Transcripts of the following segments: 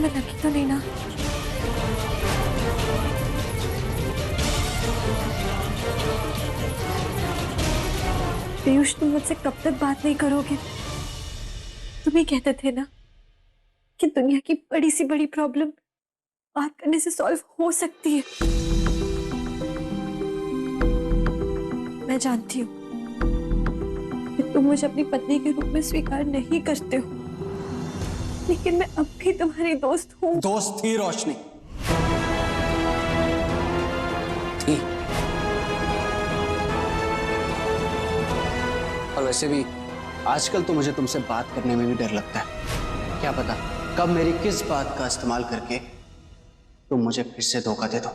में लगी तो नहीं ना? पीयूष, तुम मुझसे कब तक बात नहीं करोगे? तुम ही कहते थे ना कि दुनिया की बड़ी सी बड़ी प्रॉब्लम बात करने से सॉल्व हो सकती है। मैं जानती हूँ कि तुम मुझे अपनी पत्नी के रूप में स्वीकार नहीं करते हो, लेकिन मैं अब भी तुम्हारी दोस्त हूँ। दोस्त थी रोशनी, थी। और वैसे भी आजकल तो मुझे तुमसे बात करने में भी डर लगता है। क्या पता कब मेरी किस बात का इस्तेमाल करके तुम मुझे फिर से धोखा दे दो।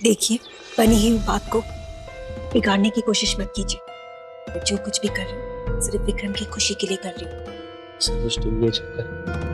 देखिए, बनी हुई बात को बिगाड़ने की कोशिश मत कीजिए। मैं जो कुछ भी कर रही हूँ सिर्फ विक्रम की खुशी के लिए कर रही हूँ। समझ तो ये चक्कर।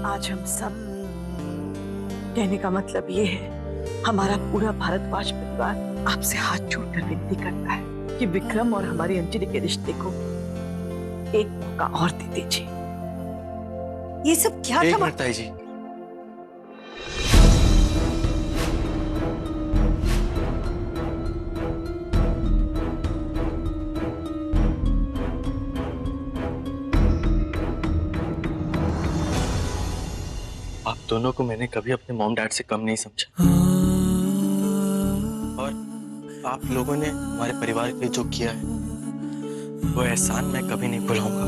आज हम सब, कहने का मतलब ये है, हमारा पूरा भारतवाज परिवार आपसे हाथ जोड़कर विनती करता है कि विक्रम और हमारी अंजलि के रिश्ते को एक मौका और दे दीजिए। ये सब क्या था? एक मिनट ताई जी, आप दोनों को मैंने कभी अपने मॉम डैड से कम नहीं समझा, और आप लोगों ने हमारे परिवार के लिए जो किया है वो एहसान मैं कभी नहीं भुलाऊंगा।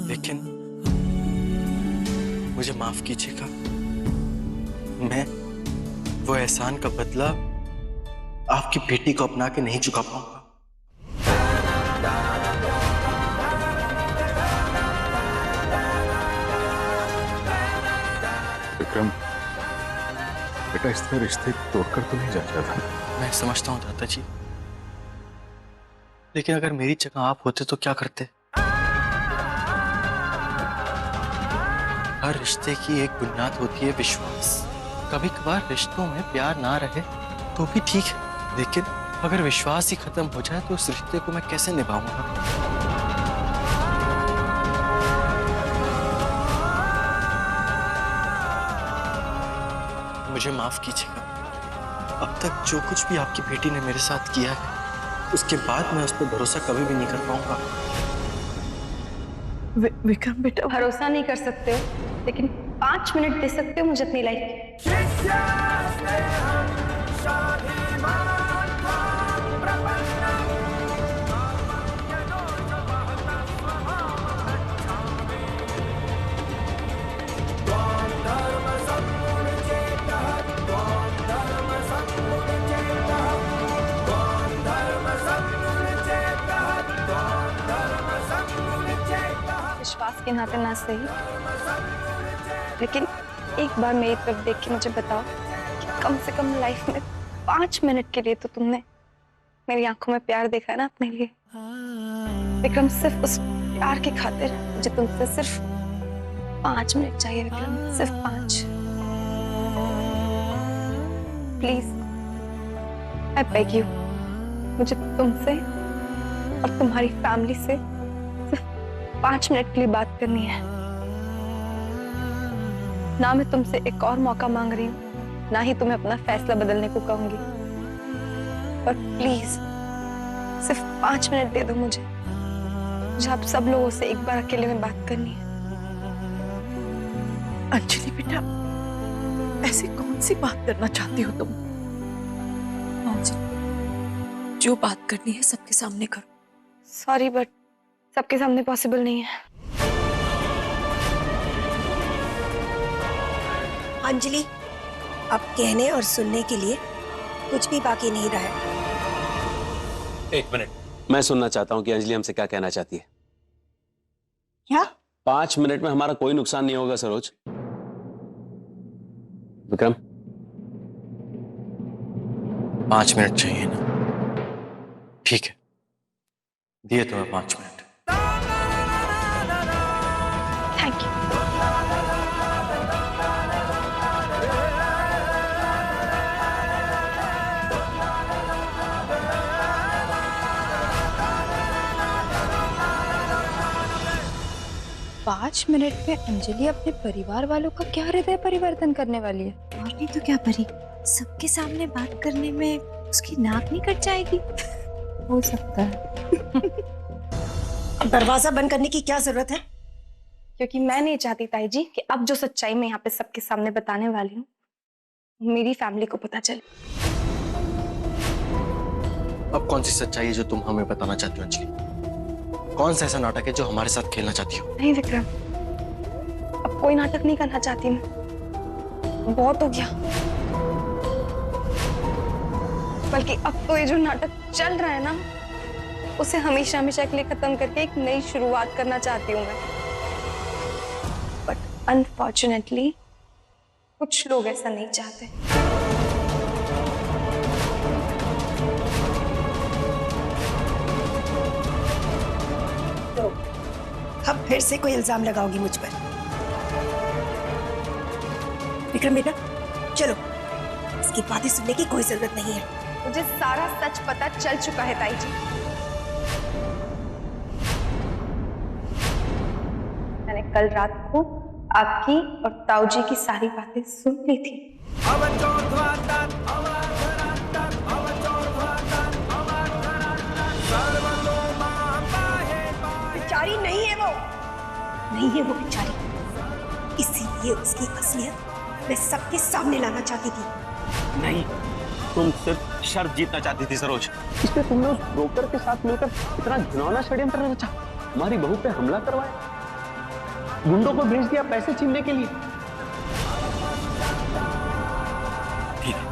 लेकिन मुझे माफ कीजिएगा, मैं वो एहसान का बदला आपकी बेटी को अपना के नहीं चुका पाऊंगा। विक्रम, बेटा इस तरह रिश्ते तोड़कर तो नहीं जा रहा था। मैं समझता हूँ दादाजी, लेकिन अगर मेरी जगह आप होते तो क्या करते? हर रिश्ते की एक बुनियाद होती है विश्वास। कभी कभार रिश्तों में प्यार ना रहे तो भी ठीक है, लेकिन अगर विश्वास ही खत्म हो जाए तो उस रिश्ते को मैं कैसे निभाऊंगा? मुझे माफ कीजिएगा, अब तक जो कुछ भी आपकी बेटी ने मेरे साथ किया है उसके बाद मैं उस पर भरोसा कभी भी नहीं कर पाऊंगा। विक्रम बेटा, भरोसा नहीं कर सकते हो, लेकिन 5 मिनट दे सकते हो मुझे अपनी लाइफ के। विश्वास के नाते ना सही, लेकिन एक बार मेरी तरफ देख के मुझे बताओ कि कम से कम लाइफ में 5 मिनट के लिए तो तुमने मेरी आंखों में प्यार देखा है ना अपने लिए। विक्रम, सिर्फ उस प्यार की खातिर मुझे तुमसे सिर्फ 5 मिनट चाहिए। विक्रम, सिर्फ 5। प्लीज, आई बेग यू, मुझे तुमसे और तुम्हारी फैमिली से सिर्फ 5 मिनट के लिए बात करनी है। ना मैं तुमसे एक और मौका मांग रही हूँ, ना ही तुम्हें अपना फैसला बदलने को कहूंगी, पर प्लीज सिर्फ 5 मिनट दे दो मुझे। मुझे आप सब लोगों से एक बार अकेले में बात करनी है। अंजलि बेटा, ऐसी कौन सी बात करना चाहती हो तुम? जो बात करनी है सबके सामने करो। सॉरी बट सबके सामने पॉसिबल नहीं है। अंजलि, अब कहने और सुनने के लिए कुछ भी बाकी नहीं रहा है। एक मिनट, मैं सुनना चाहता हूं कि अंजलि हमसे क्या कहना चाहती है। क्या? 5 मिनट में हमारा कोई नुकसान नहीं होगा सरोज। विक्रम, 5 मिनट चाहिए ना? ठीक है, दिए तुम्हें 5 मिनट। Thank you. पाँच मिनट में अंजलि अपने परिवार वालों का क्या हृदय परिवर्तन करने वाली है? और नहीं तो क्या परी, सबके सामने बात करने में उसकी नाक नहीं कट जाएगी? हो सकता है। दरवाजा बंद करने की क्या जरूरत है? क्योंकि मैं नहीं चाहती ताई जी कि अब जो सच्चाई मैं यहाँ पे सबके सामने बताने वाली हूँ मेरी फैमिली को पता चले। अब कौन सी सच्चाई है जो तुम हमें बताना चाहती हो अंजलि? कौन सा ऐसा नाटक है जो हमारे साथ खेलना चाहती हो? नहीं विक्रम, अब कोई नाटक नहीं करना चाहती मैं। बहुत हो गया। बल्कि अब तो ये जो नाटक चल रहा है ना, उसे हमेशा हमेशा के लिए खत्म करके एक नई शुरुआत करना चाहती हूँ मैं। बट अनफॉर्चुनेटली कुछ लोग ऐसा नहीं चाहते। तो अब फिर से कोई इल्जाम लगाओगी मुझ पर? विक्रम बेटा, चलो, इसकी बातें सुनने की कोई जरूरत नहीं है। मुझे सारा सच पता चल चुका है ताई जी। मैंने कल रात को आपकी और ताऊ जी की सारी बातें सुन ली थी। बेचारी नहीं है वो, नहीं है वो बेचारी। इसीलिए उसकी असलियत मैं सबके सामने लाना चाहती थी। नहीं, तुम सिर्फ शर्त जीतना चाहती थी सरोज। इसलिए तुमने उस ब्रोकर के साथ मिलकर इतना घिनौना षड्यंत्र रचा, हमारी बहू पे हमला करवाया, गुंडों को भेज दिया पैसे छीनने के लिए। ठीक है,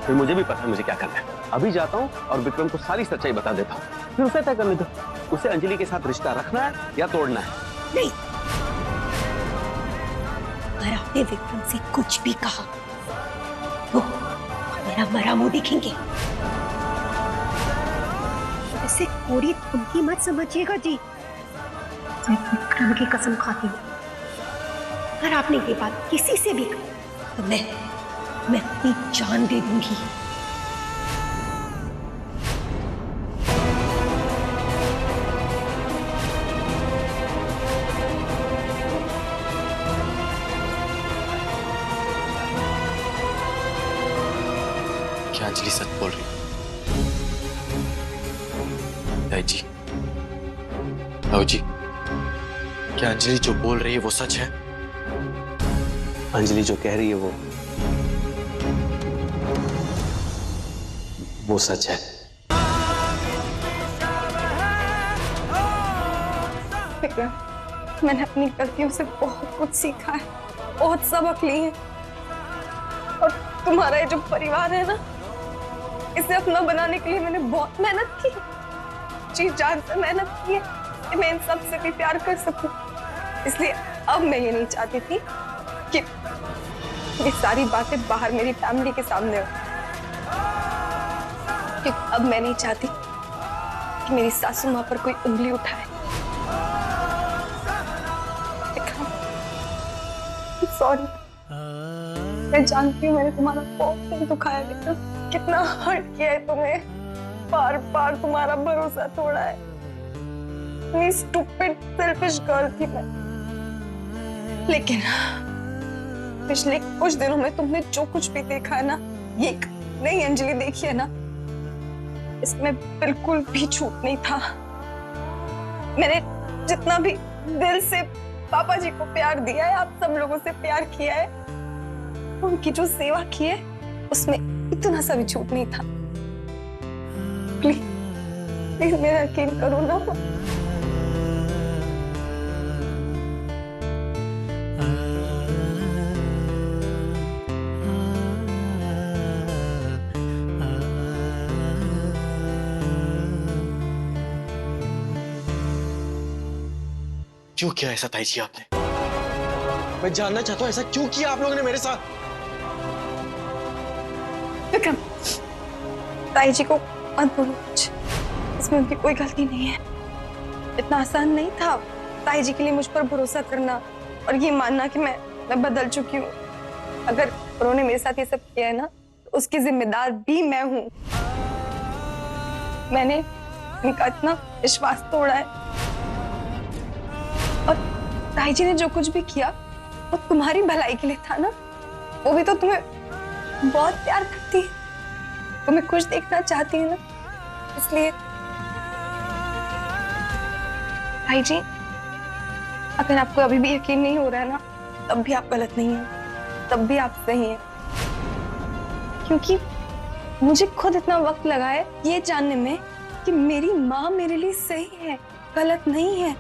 फिर मुझे भी पता है मुझे क्या करना है। अभी जाता हूँ और विक्रम को सारी सच्चाई बता देता हूँ, फिर उसे तय करने दो, उसे अंजलि के साथ रिश्ता रखना है या तोड़ना है। नहीं, अगर आपने विक्रम से कुछ भी कहा तो मेरा मरा मुंह देखेंगे। ऐसे कोरी धमकी मत समझिएगा जी, मैं विक्रम की कसम खाती हूँ। अगर आपने ये बात किसी से भी कही तो मैं अपनी जान दे दूंगी। क्या अंजलि सच बोल रही है? ताई जी, ताऊ जी, क्या अंजलि जो बोल रही है वो सच है? अंजलि जो कह रही है वो सच है। विक्रम, मैंने अपनी गलतियों से बहुत कुछ सीखा है, बहुत सबक लिए हैं। और तुम्हारा ये जो परिवार है ना, इसे अपना बनाने के लिए मैंने बहुत मेहनत की, जी जान से मेहनत की है कि मैं इन सब से भी प्यार कर सकूं। इसलिए अब मैं ये नहीं चाहती थी कि ये सारी बातें बाहर मेरी फैमिली के सामने हो। क्योंकि अब मैं नहीं चाहती कि मेरी सासू माँ पर कोई उंगली उठाए। सॉरी, मैं जानती हूँ मैंने तुम्हारा बहुत दिल दुखाया विक्रम, कितना हर्ट किया है तुम्हें, बार बार तुम्हारा भरोसा तोड़ा है। कितनी स्टूपिड सेल्फिश गर्ल थी मैं। लेकिन पिछले कुछ दिनों में तुमने जो कुछ भी देखा है ना, ये एक नई अंजलि देखी है ना, इसमें बिल्कुल भी झूठ नहीं था। मैंने जितना भी दिल से पापा जी को प्यार दिया है, आप सब लोगों से प्यार किया है, उनकी जो सेवा की है उसमें इतना सा भी झूठ नहीं था। प्लीज प्लीज मेरा यकीन करो ना। क्यों किया ऐसा ताई जी आपने? मैं जानना चाहता हूं ऐसा क्यों किया आप लोगों ने मेरे साथ? विक्रम, ताई जी को मत बोलो कुछ, इसमें उनकी कोई गलती नहीं है। इतना आसान नहीं था ताई जी के लिए मुझ पर भरोसा करना और ये मानना कि मैं बदल चुकी हूँ। अगर उन्होंने मेरे साथ ये सब किया है ना, तो उसकी जिम्मेदार भी मैं हूँ। मैंने उनका इतना विश्वास तोड़ा है, और ताई जी ने जो कुछ भी किया वो तुम्हारी भलाई के लिए था ना। वो भी तो तुम्हें बहुत प्यार करती है, तुम्हें खुश देखना चाहती है ना, इसलिए। ताई जी, अगर आपको अभी भी यकीन नहीं हो रहा है ना, तब भी आप गलत नहीं हैं, तब भी आप सही हैं। क्योंकि मुझे खुद इतना वक्त लगा है ये जानने में कि मेरी माँ मेरे लिए सही है, गलत नहीं है।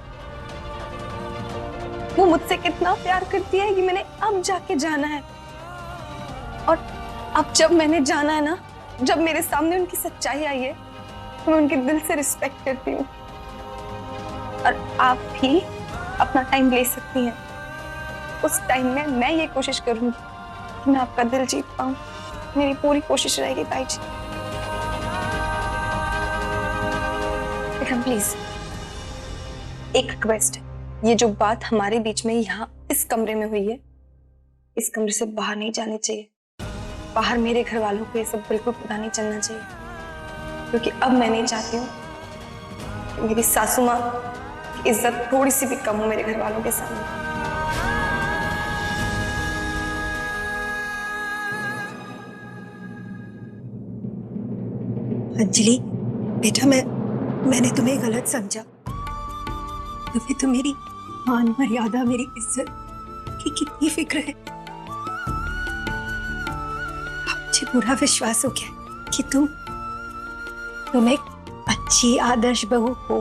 वो मुझसे कितना प्यार करती है कि मैंने अब जाके जाना है। और अब जब मैंने जाना है ना, जब मेरे सामने उनकी सच्चाई आई है, तो मैं उनके दिल से रिस्पेक्ट करती हूँ। और आप भी अपना टाइम ले सकती हैं। उस टाइम में मैं ये कोशिश करूंगी कि मैं आपका दिल जीत पाऊं। मेरी पूरी कोशिश रहेगी ताई जी। विक्रम प्लीज, एक रिक्वेस्ट है, ये जो बात हमारे बीच में यहाँ इस कमरे में हुई है, इस कमरे से बाहर नहीं जानी चाहिए। बाहर मेरे घर वालों को ये सब बिल्कुल पता नहीं चलना चाहिए, क्योंकि अब मैं नहीं चाहती हूँ कि मेरी सासू माँ की इज्जत थोड़ी सी भी कम हो मेरे घर वालों के सामने। अंजलि बेटा, मैंने तुम्हें गलत समझा। तुम्हें तो मेरी मान मर्यादा, मेरी इज्जत की कितनी फिक्र है। अब मुझे पूरा विश्वास हो गया कि तुम एक अच्छी आदर्श बहू हो।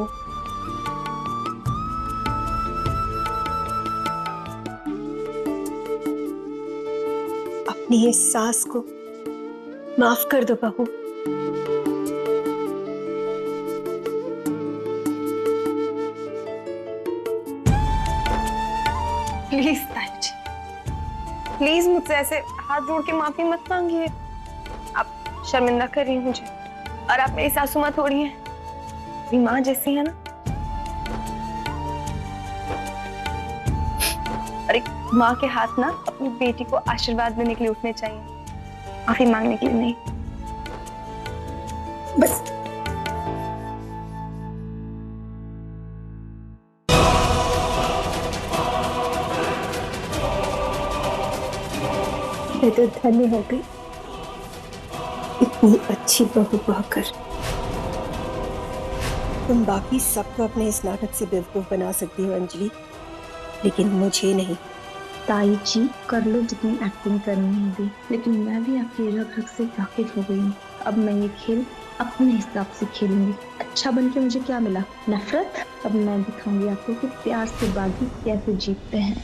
अपनी इस सास को माफ कर दो बहू। प्लीज ताई जी, प्लीज मुझसे ऐसे हाथ जोड़ के माफी मत मांगिए। आप शर्मिंदा कर रही हैं मुझे, और आप मेरी सासू माँ थोड़ी हैं, मेरी माँ जैसी है ना। और एक माँ के हाथ ना अपनी बेटी को आशीर्वाद देने के लिए उठने चाहिए, माफी मांगने के लिए नहीं। बस मैं तो धन्य हो गई इतनी अच्छी बहू पाकर। तुम बाकी सबको अपने इस नाटक से बेवकूफ बना सकती हो अंजलि, लेकिन मुझे नहीं। ताई जी, कर लो जितनी एक्टिंग करनी होगी, लेकिन मैं भी आपकी रग रग से वाकिफ हो गई हूँ। अब मैं ये खेल अपने हिसाब से खेलूंगी। अच्छा बन के मुझे क्या मिला? नफरत। अब मैं दिखाऊंगी आपको कि प्यार से बागी कैसे जीतते हैं।